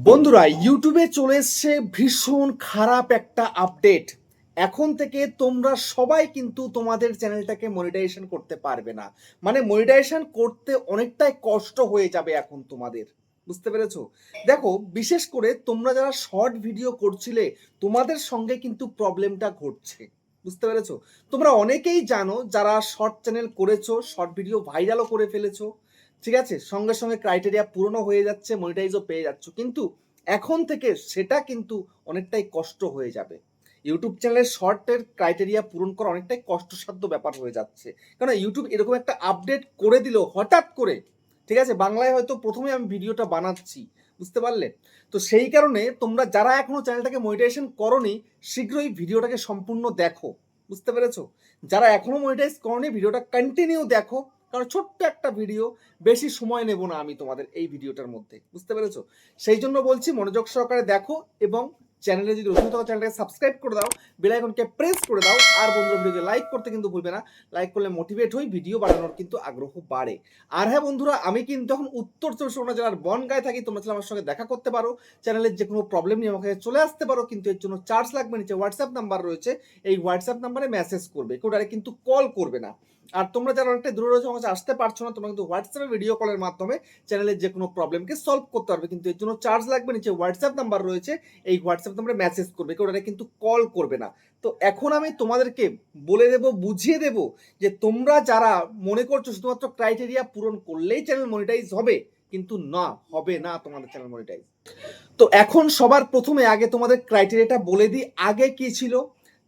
বন্ধুরা, ইউটিউবে চলে এসছে ভীষণ খারাপ একটা আপডেট। এখন থেকে তোমরা সবাই কিন্তু তোমাদের চ্যানেলটাকে মনিটাইজেশন করতে পারবে না। মানে মনিটাইজেশন করতে অনেকটাই কষ্ট হয়ে যাবে এখন তোমাদের। বুঝতে পেরেছো? দেখো, বিশেষ করে তোমরা যারা শর্ট ভিডিও করছিলে, তোমাদের সঙ্গে কিন্তু প্রবলেমটা ঘটছে। বুঝতে পেরেছো? তোমরা অনেকেই জানো যারা শর্ট চ্যানেল করেছো, শর্ট ভিডিও ভাইরালও করে ফেলেছো। ঠিক আছে, সঙ্গে সঙ্গে ক্রাইটেরিয়া পূরণও হয়ে যাচ্ছে, মনিটাইজও পেয়ে যাচ্ছ, কিন্তু এখন থেকে সেটা কিন্তু অনেকটাই কষ্ট হয়ে যাবে। ইউটিউব চ্যানেলের শর্টের ক্রাইটেরিয়া পূরণ করা অনেকটাই কষ্টসাধ্য ব্যাপার হয়ে যাচ্ছে, কারণ ইউটিউব এরকম একটা আপডেট করে দিল হঠাৎ করে। ঠিক আছে, বাংলায় হয়তো প্রথমে আমি ভিডিওটা বানাচ্ছি, বুঝতে পারলে? তো সেই কারণে তোমরা যারা এখনো চ্যানেলটাকে মনিটাইজেশন করোনি, শীঘ্রই ভিডিওটাকে সম্পূর্ণ দেখো। বুঝতে পেরেছো? যারা এখনো মনিটাইজ করোনি, ভিডিওটা কন্টিনিউ দেখো, কারণ ছোট্ট একটা ভিডিও, বেশি সময় নেব না আমি তোমাদের এই ভিডিওটার মধ্যে। বুঝতে পেরেছো? সেই জন্য বলছি, মনোযোগ সহকারে দেখো এবং চ্যানেলে যদি নতুন থাকো চ্যানেলটাকে সাবস্ক্রাইব করে দাও, বেল আইকনকে প্রেস করে দাও, আর বন্ধুরা ভিডিওকে লাইক করতে কিন্তু ভুলবে না। লাইক করলে মোটিভেট হই, ভিডিও বানানোর কিন্তু আগ্রহ বাড়ে। আর হ্যাঁ বন্ধুরা, আমি কিন্তু এখন উত্তর চব্বিশ পরগনা জেলার বনগাঁয় থাকি। তোমরা চাইলে আমার সঙ্গে দেখা করতে পারো, চ্যানেলের যে কোনো প্রবলেম নিয়ে আমাকে চলে আসতে পারো, কিন্তু এর জন্য চার্জ লাগবে। নিচে হোয়াটসঅ্যাপ নাম্বার রয়েছে, এই হোয়াটসঅ্যাপ নাম্বারে মেসেজ করবে, কেউ ডাইরেক্ট কিন্তু কল করবে না। আর তোমরা যারা অনেকটা দূরে রয়েছে, আমার কাছে আসতে পারছো না, তোমরা কিন্তু হোয়াটসঅ্যাপে ভিডিও কলের মাধ্যমে চ্যানেলের যে কোনো প্রবলেমকে সলভ করতে পারবে, কিন্তু এর জন্য চার্জ লাগবে। নিচে হোয়াটসঅ্যাপ নাম্বার রয়েছে, এই হোয়াটসঅ্যাপ নাম্বারে মেসেজ করবে, কেউ ডাইরেক্ট কিন্তু কল করবে না। তো এখন আমি তোমাদেরকে বলে দেব, বুঝিয়ে দেব যে তোমরা যারা মনে করছো শুধুমাত্র ক্রাইটেরিয়া পূরণ করলেই চ্যানেল মনিটাইজ হবে, কিন্তু না, হবে না তোমাদের চ্যানেল মনিটাইজ। তো এখন সবার প্রথমে আগে তোমাদের ক্রাইটেরিয়াটা বলে দিই। আগে কি ছিল?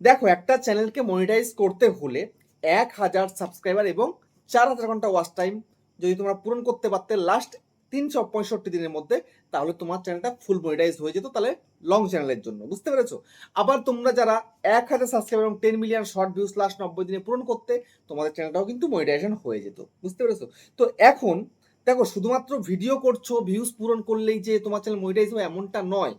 দেখো, একটা চ্যানেলকে মনিটাইজ করতে হলে 1,000 সাবস্ক্রাইবার এবং 4,000 ঘন্টা ওয়াচ টাইম যদি তোমরা পূরণ করতে পারতে লাস্ট 365 দিনের মধ্যে, তাহলে তোমার চ্যানেলটা ফুল মনিটাইজ হয়ে যেত, তাহলে লং চ্যানেলের জন্য। বুঝতে পেরেছো? আবার তোমরা যারা 1,000 সাবস্ক্রাইবার এবং 10 মিলিয়ন শর্ট ভিউজ লাস্ট 90 দিনে পূরণ করতে, তোমাদের চ্যানেলটাও কিন্তু মনিটাইজেশন হয়ে যেত। বুঝতে পেরেছো? তো এখন দেখো, শুধুমাত্র ভিডিও করছো, ভিউজ পূরণ করলেই যে তোমার চ্যানেল মনিটাইজ হবে এমনটা নয়।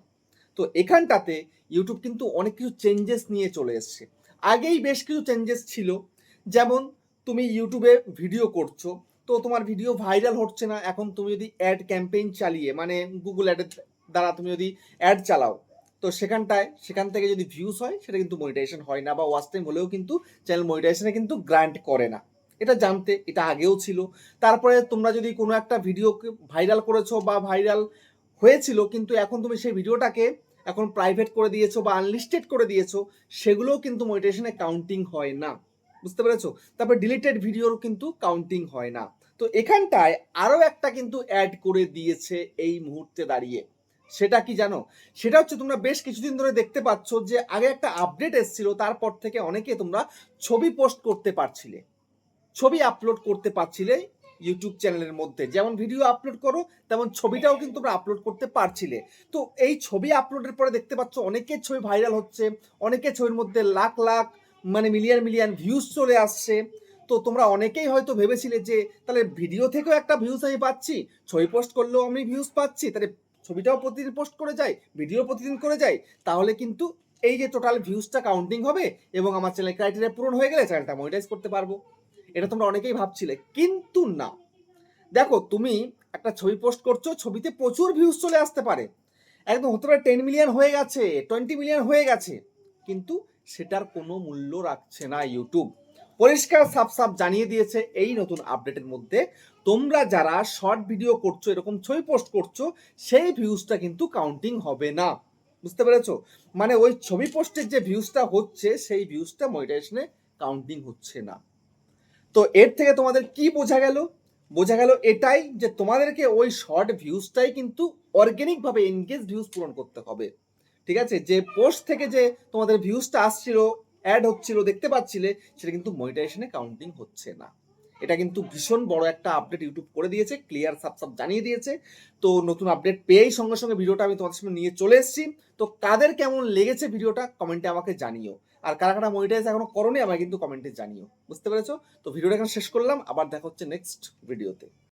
তো এখানটাতে ইউটিউব কিন্তু অনেক কিছু চেঞ্জেস নিয়ে চলে এসছে। আগেই বেশ কিছু চেঞ্জেস ছিল, যেমন তুমি ইউটিউবে ভিডিও করছো, তো তোমার ভিডিও ভাইরাল হচ্ছে না, এখন তুমি যদি অ্যাড ক্যাম্পেইন চালিয়ে, মানে গুগল অ্যাডের দ্বারা তুমি যদি অ্যাড চালাও, তো সেখান থেকে যদি ভিউজ হয়, সেটা কিন্তু মনিটাইজেশন হয় না, বা ওয়াচ টাইম হলেও কিন্তু চ্যানেল মনিটাইজেশনে কিন্তু গ্রান্ট করে না। এটা জানতে, এটা আগেও ছিল। তারপরে তোমরা যদি কোনো একটা ভিডিওকে ভাইরাল করেছো বা ভাইরাল হয়েছিল, কিন্তু এখন তুমি সেই ভিডিওটাকে এখন প্রাইভেট করে দিয়েছো বা আনলিস্টেড করে দিয়েছো, সেগুলোও কিন্তু মনিটাইজেশনে কাউন্টিং হয় না। বুঝতে পেরেছো? তারপর ডিলিটেড ভিডিওর কিন্তু কাউন্টিং হয় না। তো এখানটায় আরও একটা কিন্তু অ্যাড করে দিয়েছে এই মুহূর্তে দাঁড়িয়ে। সেটা কি জানো? সেটা হচ্ছে, তোমরা বেশ কিছুদিন ধরে দেখতে পাচ্ছ যে আগে একটা আপডেট এসেছিল, তারপর থেকে অনেকে তোমরা ছবি পোস্ট করতে পারছিলে, ছবি আপলোড করতে পারছিলে ইউটিউব চ্যানেলের মধ্যে। যেমন ভিডিও আপলোড করো, তেমন ছবিটাও কিন্তু তোমরা আপলোড করতে পারছিলে। তো এই ছবি আপলোডের পরে দেখতে পাচ্ছ অনেকের ছবি ভাইরাল হচ্ছে, অনেকের ছবির মধ্যে লাখ লাখ, মানে মিলিয়ন মিলিয়ন ভিউজ চলে আসছে। তো তোমরা অনেকেই হয়তো ভেবেছিলে যে তাহলে ভিডিও থেকেও একটা ভিউজ আমি পাচ্ছি, ছবি পোস্ট করলেও আমি ভিউজ পাচ্ছি, তাহলে ছবিটাও প্রতিদিন পোস্ট করে যাই, ভিডিও প্রতিদিন করে যাই, তাহলে কিন্তু এই যে টোটাল ভিউজটা কাউন্টিং হবে এবং আমার চ্যানেল ক্রাইটেরিয়া পূরণ হয়ে গেলে চ্যানেলটা মনিটাইজ করতে পারবো। এটা তোমরা অনেকেই ভাবছিলে, কিন্তু না। দেখো, তুমি একটা ছবি পোস্ট করছো, ছবিতে প্রচুর ভিউজ চলে আসতে পারে, একদম হতে পারে 10 মিলিয়ন হয়ে গেছে, 20 মিলিয়ন হয়ে গেছে, কিন্তু সেটার কোনো মূল্য রাখছে না ইউটিউব। পরিষ্কার সাফ সাফ জানিয়ে দিয়েছে এই নতুন আপডেটের মধ্যে, তোমরা যারা শর্ট ভিডিও করছো, এরকম ছবি পোস্ট করছো, সেই ভিউজটা কিন্তু কাউন্টিং হবে না। বুঝতে পেরেছো? মানে ওই ছবি পোস্টের যে ভিউজটা হচ্ছে, সেই ভিউজটা মনিটাইজেশনে কাউন্টিং হচ্ছে না। তো এর থেকে তোমাদের কি বোঝা গেল? বোঝা গেল এটাই যে তোমাদেরকে ওই শর্ট ভিউজটাই কিন্তু অর্গ্যানিকভাবে এনগেজ ভিউজ পূরণ করতে হবে। ঠিক আছে? যে পোস্ট থেকে যে তোমাদের ভিউজটা আসছিল, অ্যাড হচ্ছিল, দেখতে পাচ্ছিলে, সেটা কিন্তু মনিটাইজেশনে কাউন্টিং হচ্ছে না। এটা কিন্তু ভীষণ বড় একটা আপডেট ইউটিউব করে দিয়েছে, ক্লিয়ার সাফ সাফ জানিয়ে দিয়েছে। তো নতুন আপডেট পেয়েই সঙ্গে সঙ্গে ভিডিওটা আমি তোমাদের সামনে নিয়ে চলে এসেছি। তো কাদের কেমন লেগেছে ভিডিওটা কমেন্টে আমাকে জানিও, আর কারা কারা মনিটাইজ এখনো করোনি আমাকে কিন্তু কমেন্টে জানিও। বুঝতে পেরেছো? তো ভিডিওটা এখানে শেষ করলাম, আবার দেখা হচ্ছে নেক্সট ভিডিওতে।